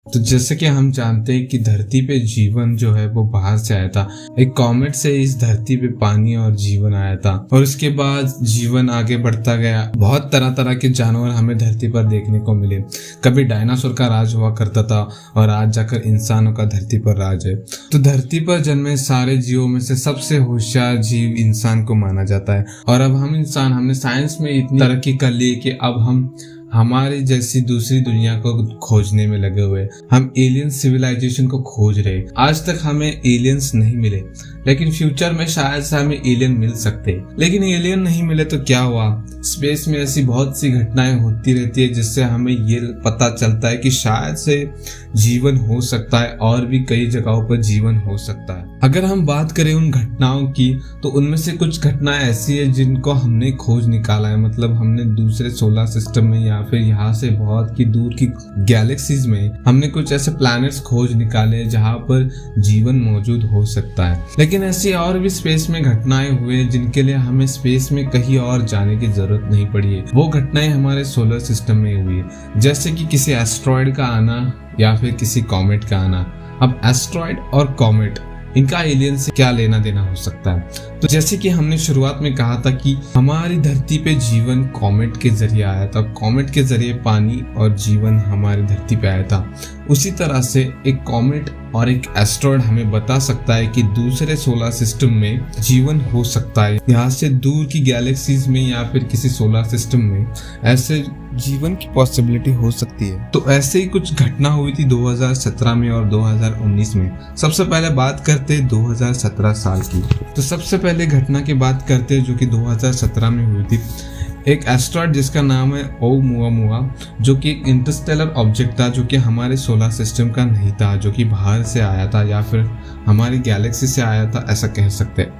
तो जैसे कि हम जानते हैं कि धरती पे जीवन जो है वो बाहर से आया था। एक कॉमेट से इस धरती पे पानी और जीवन आया था और उसके बाद जीवन आगे बढ़ता गया। बहुत तरह तरह के जानवर हमें धरती पर देखने को मिले। कभी डायनासोर का राज हुआ करता था और आज जाकर इंसानों का धरती पर राज है। तो धरती पर जन्मे सारे जीवों में से सबसे होशियार जीव इंसान को माना जाता है। और अब हम इंसान, हमने साइंस में इतनी तरक्की कर ली कि अब हम हमारी जैसी दूसरी दुनिया को खोजने में लगे हुए। हम एलियन सिविलाइजेशन को खोज रहे। आज तक हमें एलियंस नहीं मिले, लेकिन फ्यूचर में शायद से हमें एलियन मिल सकते। लेकिन एलियन नहीं मिले तो क्या हुआ? स्पेस में ऐसी बहुत सी घटनाएं होती रहती है जिससे हमें ये पता चलता है कि शायद से जीवन हो सकता है और भी कई जगहों पर जीवन हो सकता है। अगर हम बात करें उन घटनाओं की, तो उनमें से कुछ घटनाएं ऐसी है जिनको हमने खोज निकाला है। मतलब हमने दूसरे सोलर सिस्टम में या फिर यहाँ से बहुत की दूर की गैलेक्सीज में हमने कुछ ऐसे प्लैनेट्स खोज निकाले जहाँ पर जीवन मौजूद हो सकता है। लेकिन ऐसी और भी स्पेस में घटनाएं हुए जिनके लिए हमें स्पेस में कहीं और जाने की जरूरत नहीं पड़ी है। वो घटनाएं हमारे सोलर सिस्टम में हुई है, जैसे कि किसी एस्ट्रॉयड का आना या फिर किसी कॉमेट का आना। अब एस्ट्रॉयड और कॉमेट, इनका एलियन से क्या लेना देना हो सकता है? तो जैसे कि हमने शुरुआत में कहा था कि हमारी धरती पे जीवन कॉमेट के जरिए आया था। कॉमेट के जरिए पानी और जीवन हमारी धरती पे आया था। उसी तरह से एक कॉमेट और एक एस्ट्रॉयड हमें बता सकता है कि दूसरे सोलर सिस्टम में जीवन हो सकता है। यहाँ से दूर की गैलेक्सीज में या फिर किसी सोलर सिस्टम में ऐसे जीवन की पॉसिबिलिटी हो सकती है। तो ऐसे ही कुछ घटना हुई थी 2017 में और 2019 में। सबसे पहले बात करते 2017 साल की। तो सबसे पहले घटना की बात करते जो कि 2017 में हुई थी। एक एस्ट्रॉयड जिसका नाम है ओumuamua, जो कि एक इंटरस्टेलर ऑब्जेक्ट था जो कि हमारे सोलर सिस्टम का नहीं था, जो कि बाहर से आया था या फिर हमारी गैलेक्सी से आया था, ऐसा कह सकते हैं।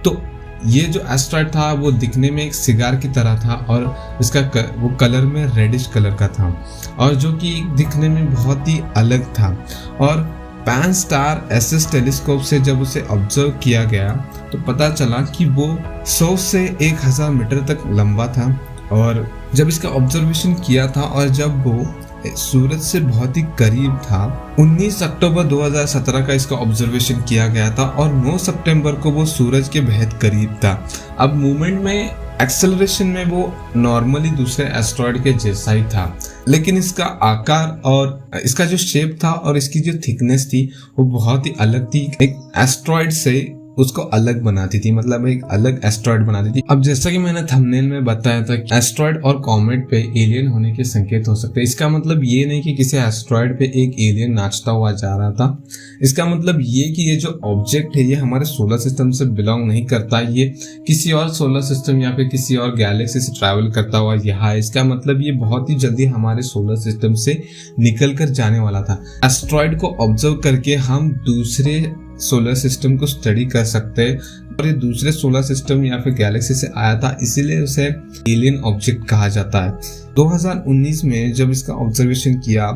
तो ये जो एस्ट्रॉयड था वो दिखने में एक सिगार की तरह था और इसका वो कलर में रेडिश कलर का था और जो कि दिखने में बहुत ही अलग था। और पैन-स्टार एसएस टेलीस्कोप से जब उसे ऑब्जर्व किया गया तो पता चला कि वो 100 से 1000 मीटर तक लंबा था। और जब इसका ऑब्जर्वेशन किया था और जब वो सूरज से बहुत ही करीब था, 19 अक्टूबर 2017 का इसका ऑब्जर्वेशन किया गया था और 9 सितंबर को वो सूरज के बेहद करीब था। अब मूवमेंट में, एक्सेलरेशन में वो नॉर्मली दूसरे एस्ट्रॉयड के जैसा ही था, लेकिन इसका आकार और इसका जो शेप था और इसकी जो थिकनेस थी वो बहुत ही अलग थी। एक एस्ट्रॉयड से उसको अलग बनाती थी, मतलब एक अलग एस्ट्रॉयड बनाती थी। अब जैसा कि मैंने थंबनेल में बताया था कि एस्ट्रॉयड और कॉमेट पे एलियन होने के संकेत हो सकते हैं। इसका मतलब ये नहीं कि किसी एस्ट्रॉयड पे एक एलियन नाचता हुआ जा रहा था। इसका मतलब ये कि ये जो ऑब्जेक्ट है ये हमारे सोलर सिस्टम से बिलोंग नहीं करता, ये किसी और सोलर सिस्टम या फिर किसी और गैलेक्सी से ट्रैवल करता हुआ यहाँ। इसका मतलब ये बहुत ही जल्दी हमारे सोलर सिस्टम से निकल कर जाने वाला था। एस्ट्रॉयड को ऑब्जर्व करके हम दूसरे सोलर सिस्टम को स्टडी कर सकते हैं और ये दूसरे सोलर सिस्टम या फिर गैलेक्सी से आया था, इसीलिए उसे एलियन ऑब्जेक्ट कहा जाता है। 2019 में जब इसका ऑब्जर्वेशन किया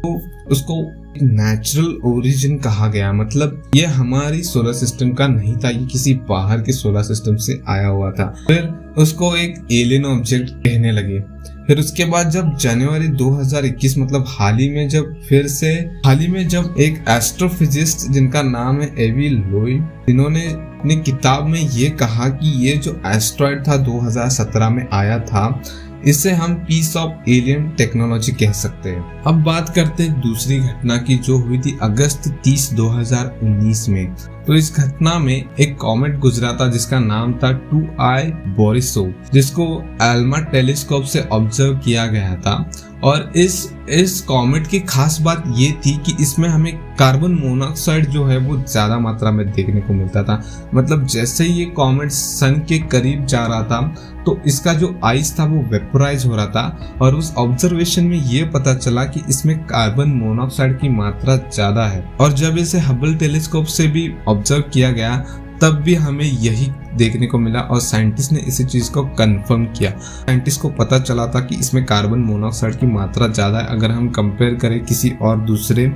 तो उसको नेचुरल ओरिजिन कहा गया। मतलब ये हमारी सोलर सिस्टम का नहीं था, ये किसी बाहर के सोलर सिस्टम से आया हुआ था। फिर उसको एक एलियन ऑब्जेक्ट कहने लगे। फिर उसके बाद जब जनवरी 2021, मतलब हाल ही में जब एक एस्ट्रोफिजिस्ट जिनका नाम है एवी लोई, इन्होंने अपनी किताब में ये कहा कि ये जो एस्ट्रॉयड था 2017 में आया था, इसे हम पीस ऑफ एलियन टेक्नोलॉजी कह सकते हैं। अब बात करते हैं दूसरी घटना की जो हुई थी अगस्त 30, 2019 में। तो इस घटना में एक कॉमेट गुजरा था जिसका नाम था 2I बोरिसोव, जिसको एल्मा टेलीस्कोप से ऑब्जर्व किया गया था। और इस कॉमेट की खास बात ये थी कि इसमें हमें कार्बन मोनोऑक्साइड जो है वो ज्यादा मात्रा में देखने को मिलता था। मतलब जैसे ही ये कॉमेट सन के करीब जा रहा था तो इसका जो आइस था वो वेपोराइज हो रहा था और उस ऑब्जर्वेशन में ये पता चला कि इसमें कार्बन मोनोऑक्साइड की मात्रा ज्यादा है। और जब इसे हबल टेलीस्कोप से भी ऑब्जर्व किया गया तब भी हमें यही देखने को मिला और साइंटिस्ट ने इसी चीज को कंफर्म किया। साइंटिस्ट को पता चला था कि इसमें कार्बन मोनोऑक्साइड की मात्रा ज्यादा है अगर हम कंपेयर करें किसी और दूसरे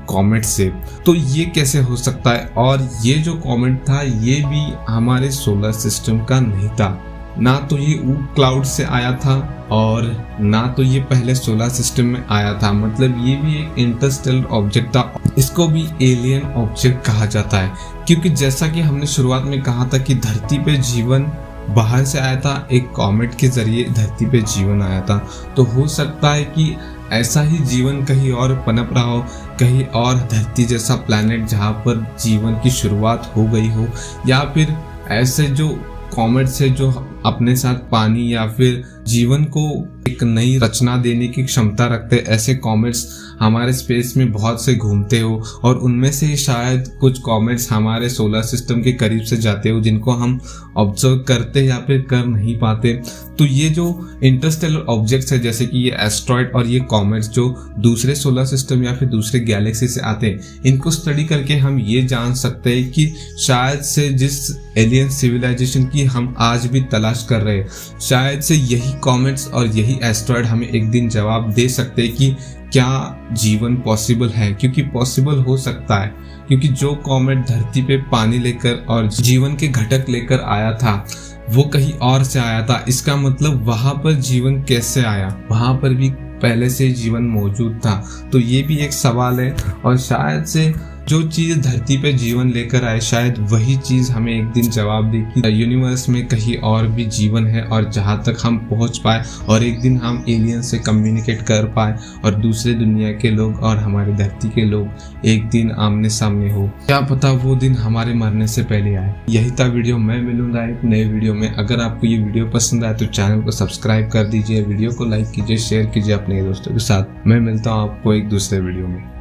कॉमेट से। तो ये कैसे हो सकता है? और ये जो कॉमेट था ये भी हमारे सोलर सिस्टम का नहीं था। ना तो ये क्लाउड से आया था और ना तो ये पहले सोलर सिस्टम में आया था। मतलब ये भी एक इंटरस्टेलर ऑब्जेक्ट था, इसको भी एलियन ऑब्जेक्ट कहा जाता है, क्योंकि जैसा कि हमने शुरुआत में कहा था कि धरती पे जीवन बाहर से आया था, एक कॉमेट के जरिए धरती पे जीवन आया था। तो हो सकता है कि ऐसा ही जीवन कहीं और पनप रहा हो, कहीं और धरती जैसा प्लैनेट जहाँ पर जीवन की शुरुआत हो गई हो, या फिर ऐसे जो कॉमेट्स है जो अपने साथ पानी या फिर जीवन को एक नई रचना देने की क्षमता रखते हैं। ऐसे कॉमेट्स हमारे स्पेस में बहुत से घूमते हो और उनमें से शायद कुछ कॉमेट्स हमारे सोलर सिस्टम के करीब से जाते हो जिनको हम ऑब्जर्व करते या फिर कर नहीं पाते। तो ये जो इंटरस्टेलर ऑब्जेक्ट्स है जैसे कि ये एस्ट्रॉयड और ये कॉमेट्स जो दूसरे सोलर सिस्टम या फिर दूसरे गैलेक्सी से आते हैं, इनको स्टडी करके हम ये जान सकते हैं कि शायद से जिस एलियन सिविलाइजेशन की हम आज भी तलाश कर रहे हैं, शायद से यही कॉमेट्स और यही एस्ट्रॉयड हमें एक दिन जवाब दे सकते हैं कि क्या जीवन पॉसिबल है। क्योंकि पॉसिबल हो सकता है, क्योंकि जो कॉमेट धरती पे पानी लेकर और जीवन के घटक लेकर आया था वो कहीं और से आया था। इसका मतलब वहां पर जीवन कैसे आया, वहां पर भी पहले से जीवन मौजूद था। तो ये भी एक सवाल है और शायद से जो चीज धरती पे जीवन लेकर आए शायद वही चीज हमें एक दिन जवाब दे कि यूनिवर्स में कहीं और भी जीवन है और जहां तक हम पहुंच पाए और एक दिन हम एलियन से कम्युनिकेट कर पाए और दूसरे दुनिया के लोग और हमारे धरती के लोग एक दिन आमने सामने हो। क्या पता वो दिन हमारे मरने से पहले आए। यही था वीडियो। मैं मिलूंगा एक नए वीडियो में। अगर आपको ये वीडियो पसंद आए तो चैनल को सब्सक्राइब कर दीजिए, वीडियो को लाइक कीजिए, शेयर कीजिए अपने दोस्तों के साथ। मैं मिलता हूँ आपको एक दूसरे वीडियो में।